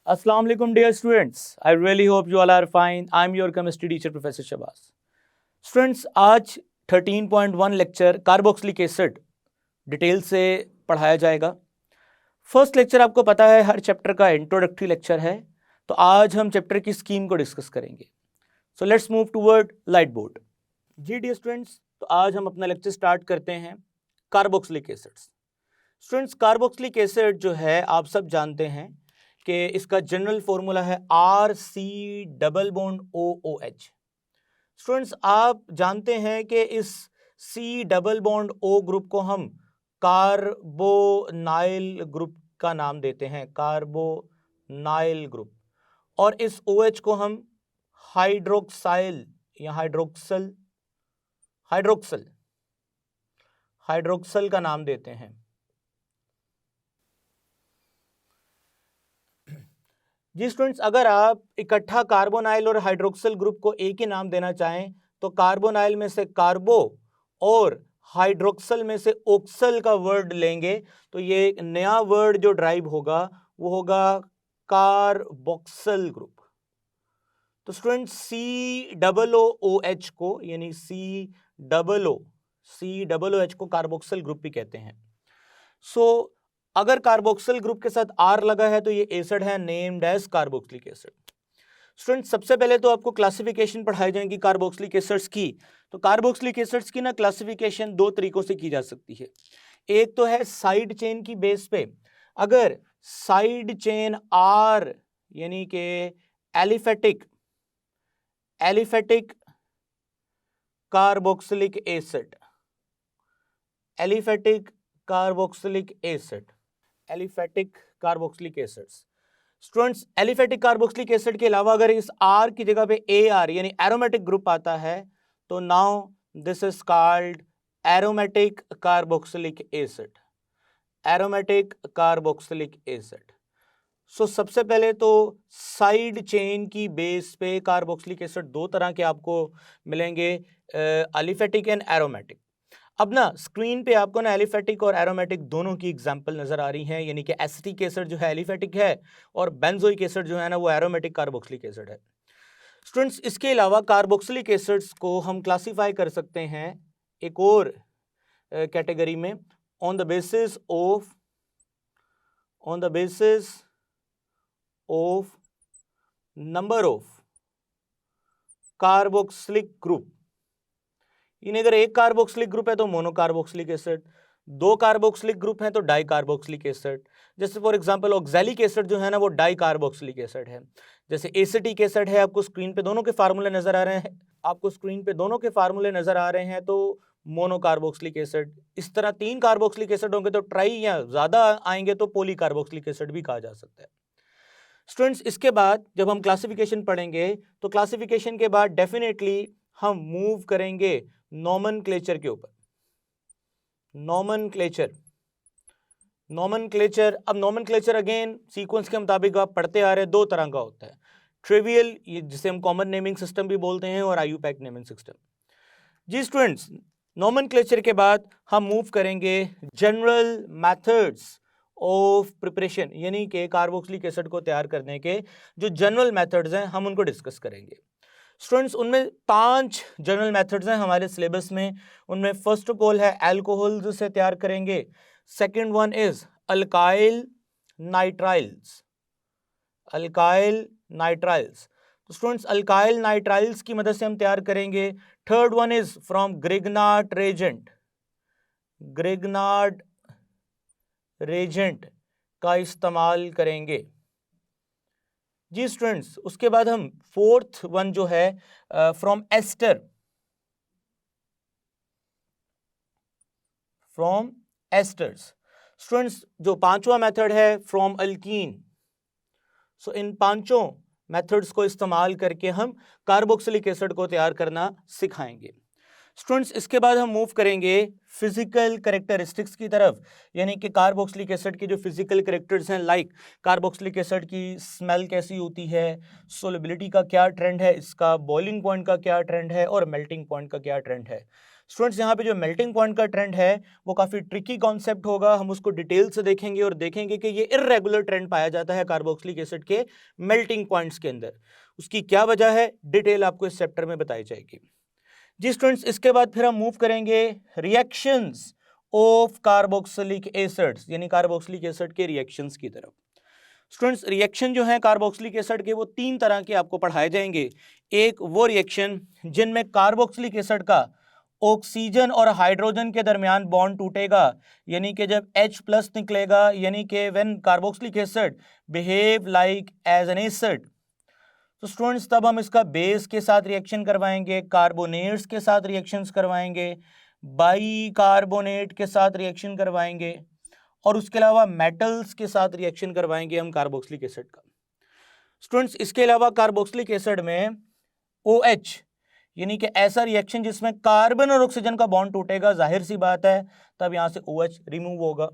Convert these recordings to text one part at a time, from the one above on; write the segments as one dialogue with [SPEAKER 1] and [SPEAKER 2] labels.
[SPEAKER 1] Assalamu alaikum dear students. I really hope you all are fine. I'm your chemistry teacher Professor Shabazz. Students, आज 13.1 lecture carboxylic acid detail से पढ़ाया जाएगा। First lecture आपको पता है हर chapter का introductory lecture है, तो आज हम चैप्टर की स्कीम को डिस्कस करेंगे। So let's move toward light board. जी डियर स्टूडेंट्स, तो आज हम अपना लेक्चर स्टार्ट करते हैं carboxylic acids. Students, carboxylic acid जो है आप सब जानते हैं कि इसका जनरल फॉर्मूला है RC double bond OOH। Students, आप जानते हैं कि इस C double bond O group को हम कार्बोनाइल ग्रुप का नाम देते हैं, कार्बोनाइल ग्रुप, और इस OH को हम हाइड्रोक्साइल या हाइड्रोक्सल का नाम देते हैं। जी स्टूडेंट्स, अगर आप इकट्ठा कार्बोनाइल और हाइड्रोक्सिल ग्रुप को एक ही नाम देना चाहें तो कार्बोनाइल में से कार्बो और हाइड्रोक्सिल में से ऑक्सल का वर्ड लेंगे तो ये एक नया वर्ड जो ड्राइव होगा वो होगा कार्बोक्सिल ग्रुप। तो स्टूडेंट्स, COOH को यानी COOH को कार्बोक्सिल ग्रुप भी कहते हैं। सो अगर कार्बोक्सिल ग्रुप के साथ R लगा है तो ये एसिड है named as carboxylic acid. Student, सबसे पहले तो आपको क्लासिफिकेशन पढ़ाई जाएगी कार्बोक्सिलिक एसिड्स की। तो कार्बोक्सिलिक एसिड्स की ना क्लासिफिकेशन दो तरीकों से की जा सकती है। एक तो है साइड चेन की बेस पे। अगर साइड चेन R यानी कि aliphatic carboxylic acid, aliphatic carboxylic acids. Students, aliphatic carboxylic acid के अलावा अगर इस R की जगह पे AR यानी एरोमेटिक ग्रुप आता है तो now this is called aromatic carboxylic acid. So सबसे पहले तो साइड चेन की बेस पे कार्बोक्सिलिक एसिड दो तरह के आपको मिलेंगे, एलिफेटिक एंड एरोमेटिक। अब ना स्क्रीन पे आपको ना एलिफेटिक और एरोमेटिक दोनों की एग्जांपल नजर आ रही हैं, यानी कि एसिटिक एसिड जो है एलिफेटिक है और बेंजोइक एसिड जो है ना वो एरोमेटिक कार्बोक्सिलिक एसिड है। स्टूडेंट्स, इसके अलावा कार्बोक्सिलिक एसिड्स को हम क्लासिफाई कर सकते हैं एक और कैटेगरी में on the basis of number of carboxylic group. यानी अगर एक कार्बोक्सिलिक ग्रुप है तो मोनोकार्बोक्सिलिक एसिड, दो कार्बोक्सिलिक ग्रुप हैं तो डाई कार्बोक्सिलिक एसिड। जैसे फॉर एग्जांपल ऑक्सैलिक एसिड जो है ना वो डाई कार्बोक्सिलिक एसिड है। जैसे एसिटिक एसिड है, आपको स्क्रीन पे दोनों के फार्मूले नजर आ रहे हैं, तो मोनोकार्बोक्सिलिक एसिड। इस तरह तीन कार्बोक्सिलिक एसिड होंगे तो ट्राई, या ज्यादा आएंगे तो पॉलीकार्बोक्सिलिक एसिड भी कहा जा सकता है। स्टूडेंट्स, इसके बाद जब हम क्लासिफिकेशन पढ़ेंगे तो क्लासिफिकेशन के बाद डेफिनेटली हम मूव करेंगे नॉमेनक्लेचर के ऊपर। नॉमेनक्लेचर अब नॉमेनक्लेचर अगेन सीक्वेंस के मुताबिक आप पढ़ते आ रहे हैं, दो तरह का होता है, ट्रिवियल जिसे हम कॉमन नेमिंग सिस्टम भी बोलते हैं और आईयूपैक नेमिंग सिस्टम। जी स्टूडेंट्स, नॉमेनक्लेचर के बाद हम मूव करेंगे जनरल मेथड्स ऑफ प्रिपरेशन, यानी कि कार्बोक्सिलिक एसिड को तैयार करने के जो जनरल मेथड्स हैं हम उनको डिस्कस करेंगे। स्टूडेंट्स, उनमें 5 जनरल मेथड्स हैं हमारे सिलेबस में। उनमें फर्स्ट ऑफ ऑल है अल्कोहल से तैयार करेंगे, second one is alkyl nitriles. तो स्टूडेंट्स, अल्काइल नाइट्राइल्स की मदद से हम तैयार करेंगे। Third one is from Grignard reagent का इस्तेमाल करेंगे। जी स्टूडेंट्स, उसके बाद हम फोर्थ वन जो है फ्रॉम एस्टर्स। स्टूडेंट्स, जो पांचवा मेथड है फ्रॉम अल्कीन। सो इन पांचों मेथड्स को इस्तेमाल करके हम कार्बोक्सिलिक एसिड को तैयार करना सिखाएंगे। स्टूडेंट्स इसके बाद हम मूव करेंगे फिजिकल कैरेक्टरिस्टिक्स की तरफ, यानी कि कार्बोक्सिलिक एसिड के जो फिजिकल कैरेक्टर्स हैं, लाइक कार्बोक्सिलिक एसिड की स्मेल कैसी होती है, सोलिबिलिटी का क्या ट्रेंड है, इसका बॉइलिंग पॉइंट का क्या ट्रेंड है और मेल्टिंग पॉइंट का क्या ट्रेंड है। स्टूडेंट्स यहाँ पे जो मेल्टिंग पॉइंट का ट्रेंड है वो काफ़ी ट्रिकी कॉन्सेप्ट होगा, हम उसको डिटेल से देखेंगे और देखेंगे कि ये इर्रेगुलर ट्रेंड पाया जाता है कार्बोक्सिलिक एसिड के मेल्टिंग पॉइंट्स के अंदर। उसकी क्या वजह है, डिटेल आपको इस चैप्टर में बताई जाएगी। जी स्टूडेंट्स, इसके बाद फिर हम मूव करेंगे रिएक्शंस ऑफ कार्बोक्सिलिक एसिड्स, यानी कार्बोक्सिलिक एसिड के रिएक्शंस की तरफ। स्टूडेंट्स रिएक्शन जो है कार्बोक्सिलिक एसिड के वो 3 तरह के आपको पढ़ाए जाएंगे। एक वो रिएक्शन जिनमें कार्बोक्सिलिक एसिड का ऑक्सीजन और हाइड्रोजन के दरमियान बॉन्ड टूटेगा, यानी कि जब H+ निकलेगा, यानी कि when carboxylic acid behave like as an acid, तो स्टूडेंट्स तब हम इसका बेस के साथ रिएक्शन करवाएंगे, कार्बोनेट्स के साथ रिएक्शंस करवाएंगे, बाइकार्बोनेट के साथ रिएक्शन करवाएंगे और उसके अलावा मेटल्स के साथ रिएक्शन करवाएंगे हम कार्बोक्सिलिक एसिड का। स्टूडेंट्स इसके अलावा कार्बोक्सिलिक एसिड में OH, यानी कि ऐसा रिएक्शन जिसमें कार्बन और ऑक्सीजन का बॉन्ड टूटेगा, जाहिर सी बात है तब यहाँ से OH रिमूव होगा।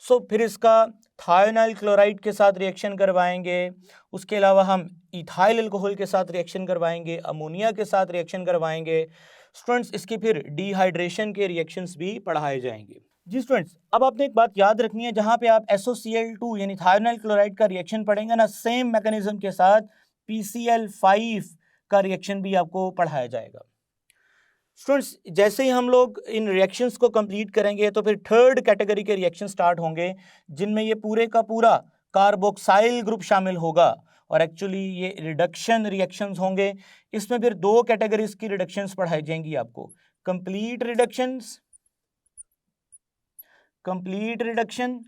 [SPEAKER 1] फिर इसका थायोनाइल क्लोराइड के साथ रिएक्शन करवाएंगे, उसके अलावा हम इथाइल अल्कोहल के साथ रिएक्शन करवाएंगे, अमोनिया के साथ रिएक्शन करवाएंगे। स्टूडेंट्स इसके फिर डिहाइड्रेशन के रिएक्शंस भी पढ़ाए जाएंगे। जी स्टूडेंट्स, अब आपने एक बात याद रखनी है, जहां पे आप SOCl2 यानी थायोनाइल क्लोराइड का रिएक्शन पढ़ेंगे ना, सेम मैकेनिज्म के साथ PCl5 का रिएक्शन भी आपको पढ़ाया जाएगा। स्टूडेंट्स जैसे ही हम लोग इन रिएक्शंस को कंप्लीट करेंगे तो फिर थर्ड कैटेगरी के रिएक्शन स्टार्ट होंगे, जिनमें ये पूरे का पूरा कार्बोक्साइल ग्रुप शामिल होगा और एक्चुअली ये रिडक्शन रिएक्शंस होंगे। इसमें फिर 2 कैटेगरीज की रिडक्शंस पढ़ाई जाएंगी आपको, कंप्लीट रिडक्शन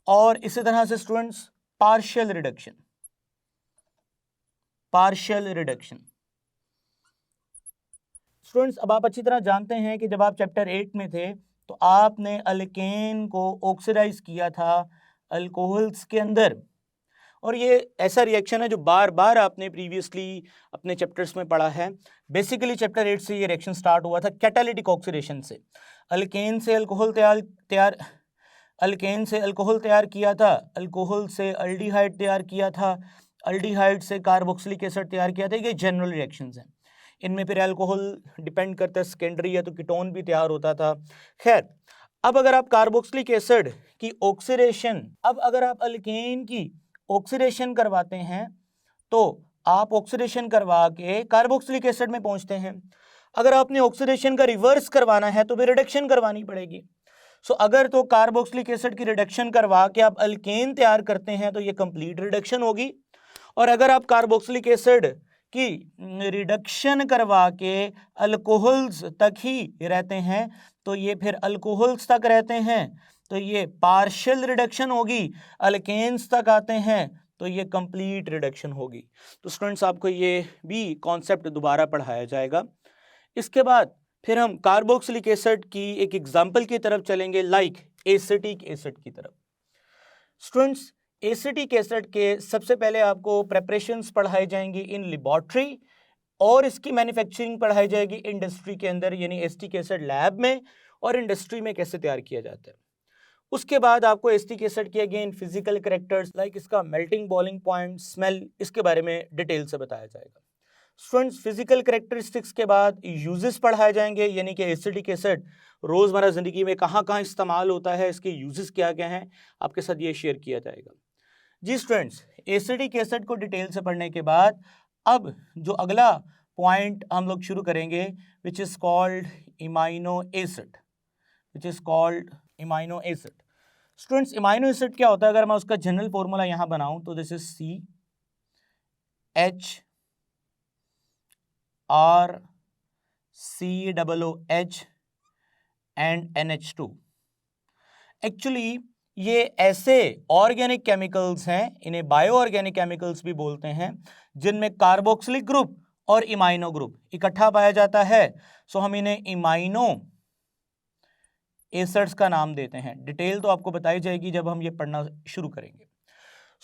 [SPEAKER 1] और इसी तरह से स्टूडेंट्स पार्शियल रिडक्शन। स्टूडेंट्स अब आप अच्छी तरह जानते हैं कि जब आप चैप्टर 8 में थे तो आपने अल्केन को ऑक्सीडाइज किया था अल्कोहल्स के अंदर, और ये ऐसा रिएक्शन है जो बार बार आपने प्रीवियसली अपने चैप्टर्स में पढ़ा है। बेसिकली चैप्टर 8 से ये रिएक्शन स्टार्ट हुआ था कैटालिटिक ऑक्सीडेशन से। अल्केन से अल्कोहल तैयार किया था, अल्कोहल से अल्डिहाइड तैयार किया था, अल्डिहाइड से कार्बोक्सिलिक एसिड तैयार किया था। ये जनरल रिएक्शंस हैं, इनमें फिर अल्कोहल डिपेंड करता है, सेकेंडरी है तो कीटोन भी तैयार होता था। खैर, अब अगर आप कार्बोक्सिलिक एसिड की ऑक्सीडेशन, अब अगर आप अल्केन की ऑक्सीडेशन करवाते हैं तो आप ऑक्सीडेशन करवा के कार्बोक्सिलिक एसिड में पहुंचते हैं। अगर आपने ऑक्सीडेशन का रिवर्स करवाना है तो फिर रिडक्शन करवानी पड़ेगी। अगर तो कार्बोक्सिलिक एसिड की रिडक्शन करवा के आप अल्केन तैयार करते हैं तो ये कंप्लीट रिडक्शन होगी, और अगर आप कार्बोक्सिलिक एसिड की रिडक्शन करवा के अल्कोहल्स तक ही रहते हैं तो ये फिर अल्कोहल्स तक रहते हैं तो ये पार्शियल रिडक्शन होगी, अल्केन्स तक आते हैं तो ये कंप्लीट रिडक्शन होगी। तो स्टूडेंट्स आपको ये भी कॉन्सेप्ट दोबारा पढ़ाया जाएगा। इसके बाद फिर हम कार्बोक्सिलिक एसिड की एक एग्जाम्पल की तरफ चलेंगे, लाइक एसिटिक एसिड की तरफ। स्टूडेंट्स एसिटिक एसिड के सबसे पहले आपको प्रेपरेशंस पढ़ाई जाएंगी इन लेबोरेटरी और इसकी मैन्युफैक्चरिंग पढ़ाई जाएगी इंडस्ट्री के अंदर, यानी एसिटिक एसिड लैब में और इंडस्ट्री में कैसे तैयार किया जाता है। उसके बाद आपको एसिटिक एसिड के अगेन फिजिकल कैरेक्टर्स लाइक इसका मेल्टिंग, बॉइलिंग पॉइंट, स्मेल, इसके बारे में डिटेल से बताया जाएगा। स्टूडेंट्स फिजिकल कैरेक्टरिस्टिक्स के बाद यूजेस पढ़ाए जाएंगे, यानी कि एसिटिक एसिड रोज़मर्रा ज़िंदगी में कहाँ कहाँ इस्तेमाल होता है, इसके यूजेस क्या क्या हैं, आपके साथ ये शेयर किया जाएगा। जी स्टूडेंट्स, एसिटिक एसिड को डिटेल से पढ़ने के बाद अब जो अगला पॉइंट हम लोग शुरू करेंगे which is called imino acid. Students imino acid क्या होता है, अगर मैं उसका जनरल फॉर्मूला यहाँ बनाऊँ तो this is CHRCOOH and NH2। Actually ये ऐसे ऑर्गेनिक केमिकल्स हैं, इन्हें बायो ऑर्गेनिक केमिकल्स भी बोलते हैं, जिनमें कार्बोक्सिलिक ग्रुप और इमाइनो ग्रुप इकट्ठा पाया जाता है। हम इन्हें इमाइनो एसिड्स का नाम देते हैं। डिटेल तो आपको बताई जाएगी जब हम ये पढ़ना शुरू करेंगे।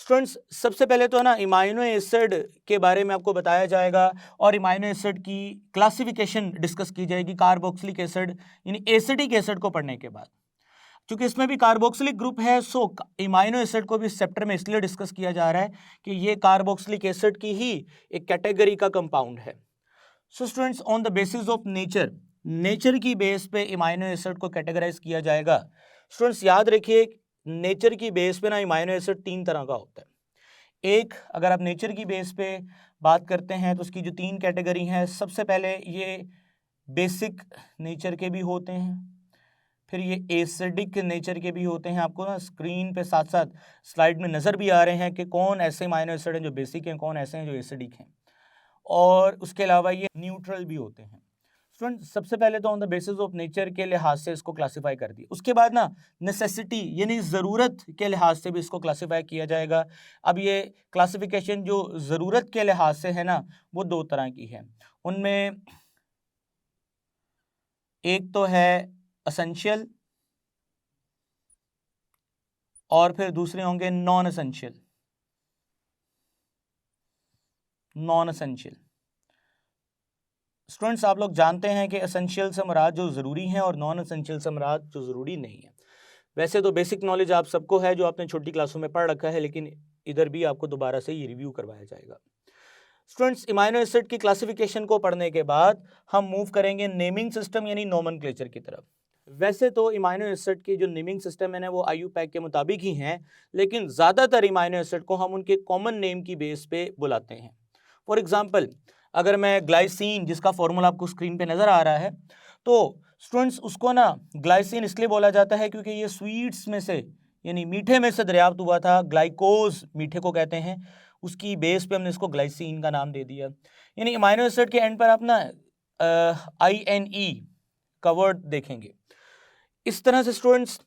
[SPEAKER 1] स्टूडेंट्स सबसे पहले तो ना इमाइनो एसिड के बारे में आपको बताया जाएगा और इमाइनो एसिड की क्लासिफिकेशन डिस्कस की जाएगी कार्बोक्सिलिक एसिड यानी एसिडिक एसिड को पढ़ने के बाद। क्योंकि इसमें भी कार्बोक्सिलिक ग्रुप है, सो इमाइनो एसिड को भी इस चैप्टर में इसलिए डिस्कस किया जा रहा है कि ये कार्बोक्सिलिक एसिड की ही एक कैटेगरी का कंपाउंड है। So students on the basis of nature की बेस पे इमाइनो एसिड को कैटेगराइज किया जाएगा। स्टूडेंट्स याद रखिए नेचर की बेस पे ना इमाइनो एसिड 3 तरह का होता है। एक, अगर आप नेचर की बेस पे बात करते हैं तो उसकी जो 3 कैटेगरी हैं, सबसे पहले ये बेसिक नेचर के भी होते हैं, फिर ये एसिडिक नेचर के भी होते हैं। आपको ना स्क्रीन पे साथ साथ स्लाइड में नज़र भी आ रहे हैं कि कौन ऐसे अमाइनो एसिड हैं जो बेसिक हैं, कौन ऐसे हैं जो एसिडिक हैं, और उसके अलावा ये न्यूट्रल भी होते हैं। स्टूडेंट सबसे पहले तो on the basis of nature के लिहाज से इसको क्लासिफाई कर दिया, उसके बाद ना नेसेसिटी यानी ज़रूरत के लिहाज से भी इसको क्लासिफाई किया जाएगा। अब ये क्लासिफिकेशन जो ज़रूरत के लिहाज से है ना, वो 2 तरह की है। उनमें एक तो है एसेंशियल और फिर दूसरे होंगे नॉन एसेंशियल। स्टूडेंट्स आप लोग जानते हैं कि एसेंशियल से मुराद जो ज़रूरी हैं और नॉन एसेंशियल से मुराद जो ज़रूरी नहीं है। वैसे तो बेसिक नॉलेज आप सबको है जो आपने छोटी क्लासों में पढ़ रखा है, लेकिन इधर भी आपको दोबारा से ये रिव्यू करवाया जाएगा। स्टूडेंट्स इमाइनो एसिड की क्लासिफिकेशन को पढ़ने के बाद हम मूव करेंगे नेमिंग सिस्टम यानी नोमेनक्लेचर की तरफ। वैसे तो इमाइनो एसिड के जो नेमिंग सिस्टम है ना वो IUPAC के मुताबिक ही हैं, लेकिन ज़्यादातर इमाइनो एसिड को हम उनके कॉमन नेम की बेस पे बुलाते हैं। फॉर एग्जांपल अगर मैं ग्लाइसिन, जिसका फॉर्मूला आपको स्क्रीन पे नज़र आ रहा है, तो स्टूडेंट्स उसको ना ग्लाइसिन इसलिए बोला जाता है क्योंकि ये स्वीट्स में से यानी मीठे में से दरियाफ्त हुआ था। ग्लाइकोज मीठे को कहते हैं, उसकी बेस पे हमने इसको ग्लाइसिन का नाम दे दिया। यानी अमाइनो एसिड के एंड पर आप ना INE का वर्ड देखेंगे। इस तरह से स्टूडेंट्स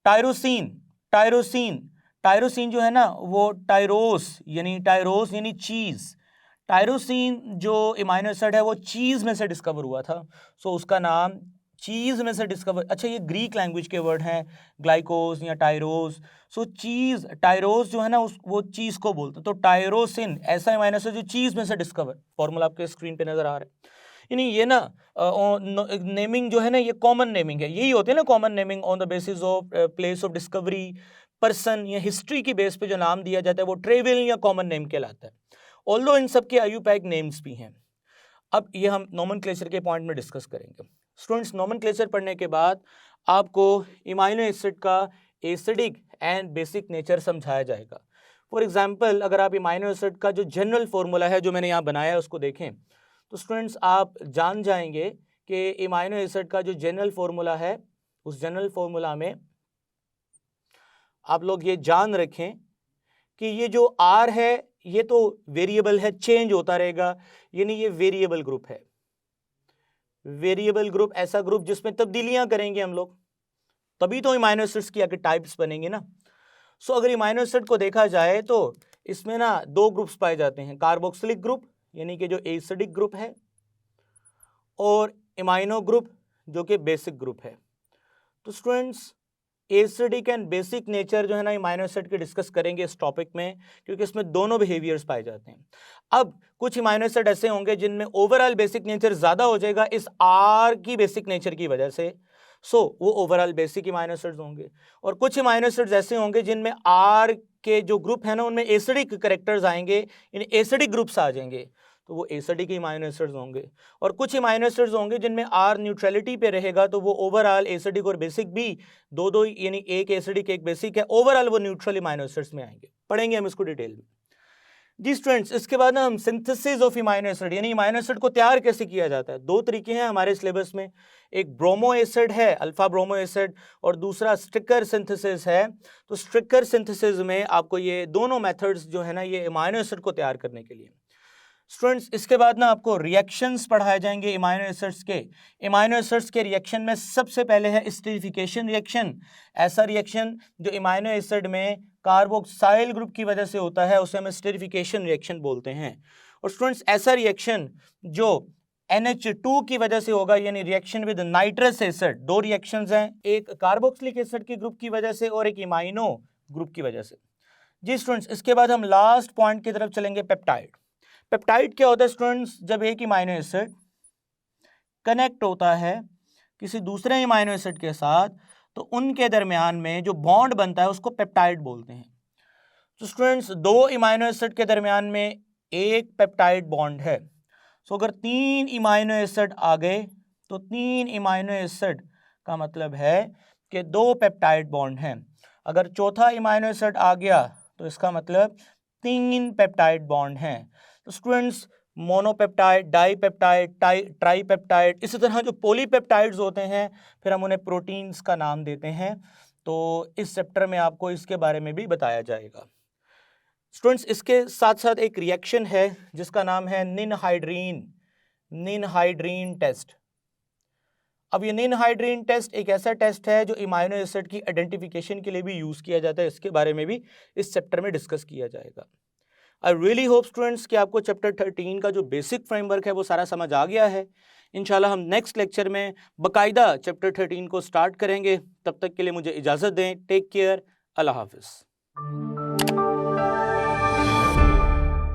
[SPEAKER 1] टायरोसिन जो है ना वो टायरोस यानी चीज़। टायरोसिन जो अमाइनो एसिड है वो चीज़ में से डिस्कवर हुआ था, सो उसका नाम चीज़ में से डिस्कवर। अच्छा, ये ग्रीक लैंग्वेज के वर्ड हैं ग्लाइकोस या टायरोस। सो चीज़ टायरोस जो है ना वो चीज़ को बोलते हैं, तो टायरोसिन ऐसा अमाइनो एसिड जो चीज़ में से डिस्कवर। फॉर्मूला आपके स्क्रीन पे नज़र आ रहा है। यानी ये ना नेमिंग जो है ना ये कॉमन नेमिंग है, यही होती है ना common naming on the basis of place of discovery, person या हिस्ट्री की बेस पे जो नाम दिया जाता है वो ट्रेवल या कॉमन नेम कहलाता है। ऑल्दो इन सब के IUPAC नेम्स भी हैं। अब ये हम नोमेनक्लेचर के पॉइंट में डिस्कस करेंगे। स्टूडेंट्स नोमेनक्लेचर पढ़ने के बाद आपको इमाइनो एसिड का एसिडिक एंड बेसिक नेचर समझाया जाएगा। फॉर एग्जांपल अगर आप इमाइनो एसिड का जो जनरल फॉर्मूला है जो मैंने यहाँ बनाया है उसको देखें तो स्टूडेंट्स आप जान जाएंगे कि इमाइनो एसिड का जो जनरल फॉर्मूला है उस जनरल फॉर्मूला में आप लोग ये जान रखें कि ये जो R है ये तो वेरिएबल है, चेंज होता रहेगा, यानी ये वेरिएबल ग्रुप है। वेरिएबल ग्रुप ऐसा ग्रुप जिसमें तब्दीलियां करेंगे हम लोग, तभी तो इमाइनो एसिड्स की आगे टाइप्स बनेंगे ना। सो अगर इमाइनो एसिड को देखा जाए तो इसमें ना 2 ग्रुप्स पाए जाते हैं, कार्बोक्सिलिक ग्रुप यानी कि जो एसिडिक ग्रुप है, और इमाइनो ग्रुप जो कि बेसिक ग्रुप है। तो students acidic and basic nature जो है ना इमाइनो एसिड के डिस्कस करेंगे इस टॉपिक में, क्योंकि इसमें दोनों बिहेवियर्स पाए जाते हैं। अब कुछ इमाइनो एसिड ऐसे होंगे जिनमें ओवरऑल बेसिक नेचर ज़्यादा हो जाएगा इस R की बेसिक नेचर की वजह से, सो वो ओवरऑल बेसिक इमाइनो एसिड्स होंगे। और कुछ इमाइनो एसिड्स ऐसे होंगे जिनमें R के जो ग्रुप है ना उनमें एसिडिक करेक्टर्स आएंगे, यानी एसिडिक ग्रुप्स आ जाएंगे, तो वो एसिडिक इमाइनो एसिड्स होंगे। और कुछ इमाइनो एसिड्स होंगे जिनमें R न्यूट्रलिटी पे रहेगा, तो वो ओवरऑल एसिडिक और बेसिक भी दो यानी एक एसिडिक एक बेसिक है, ओवरऑल वो न्यूट्रल इमाइनो एसिड्स में आएंगे। पढ़ेंगे हम इसको डिटेल में जी स्टूडेंट्स। इसके बाद ना हम सिंथेसिस ऑफ इमाइनो एसिड यानी इमाइनो एसिड को तैयार कैसे किया जाता है। 2 तरीके हैं हमारे सिलेबस में, एक ब्रोमो एसिड है अल्फा ब्रोमो एसिड, और दूसरा स्ट्रिकर सिंथेसिस है। तो स्ट्रिकर सिंथेसिस में आपको ये दोनों मेथड्स जो है ना ये इमाइनो एसिड को तैयार करने के लिए। स्टूडेंट्स इसके बाद ना आपको रिएक्शंस पढ़ाए जाएंगे इमाइनो एसिड्स के। इमाइनो एसिड्स के रिएक्शन में सबसे पहले है स्टीरिफिकेशन रिएक्शन। ऐसा रिएक्शन जो इमाइनो एसिड में कार्बोक्साइल ग्रुप की वजह से होता है उसे हम स्टीरिफिकेशन रिएक्शन बोलते हैं। और स्टूडेंट्स ऐसा रिएक्शन जो NH2 की वजह से होगा, यानी reaction with nitrous acid. 2 reactions हैं, एक कार्बोक्सिलिक एसिड के ग्रुप की वजह से और एक इमाइनो ग्रुप की वजह से। जी स्टूडेंट्स, इसके बाद हम लास्ट पॉइंट की तरफ चलेंगे, पेप्टाइड। पेप्टाइड क्या होता है स्टूडेंट्स? जब एक अमीनो एसिड कनेक्ट होता है किसी दूसरे अमीनो एसिड के साथ तो उनके दरमियान में जो बॉन्ड बनता है उसको पेप्टाइड बोलते हैं। तो स्टूडेंट्स, दो अमीनो एसिड के दरमियान में एक पेप्टाइड बॉन्ड है। सो अगर 3 अमीनो एसिड आ गए तो 3 अमीनो एसिड का मतलब है कि 2 पेप्टाइड बॉन्ड हैं। अगर चौथा अमीनो एसिड आ गया तो इसका मतलब 3 पेप्टाइड बॉन्ड हैं। तो स्टूडेंट्स, मोनोपेप्टाइड, डाईपेप्टाइड, ट्राईपेप्टाइड, इसी तरह जो पॉलीपेप्टाइड्स होते हैं फिर हम उन्हें प्रोटीन्स का नाम देते हैं। तो इस चैप्टर में आपको इसके बारे में भी बताया जाएगा। स्टूडेंट्स, इसके साथ साथ एक रिएक्शन है जिसका नाम है निनहाइड्रीन टेस्ट। अब ये निनहाइड्रीन टेस्ट एक ऐसा टेस्ट है जो इमाइनो एसिड की आइडेंटिफिकेशन के लिए भी यूज किया जाता है। इसके बारे में भी इस चैप्टर में डिस्कस किया जाएगा। आई रियली होप स्टूडेंट्स कि आपको चैप्टर 13 का जो बेसिक फ्रेमवर्क है वो सारा समझ आ गया है। इंशाल्लाह हम नेक्स्ट लेक्चर में बाकायदा चैप्टर 13 को स्टार्ट करेंगे। तब तक के लिए मुझे इजाज़त दें। Take care. अल्लाह हाफिज़।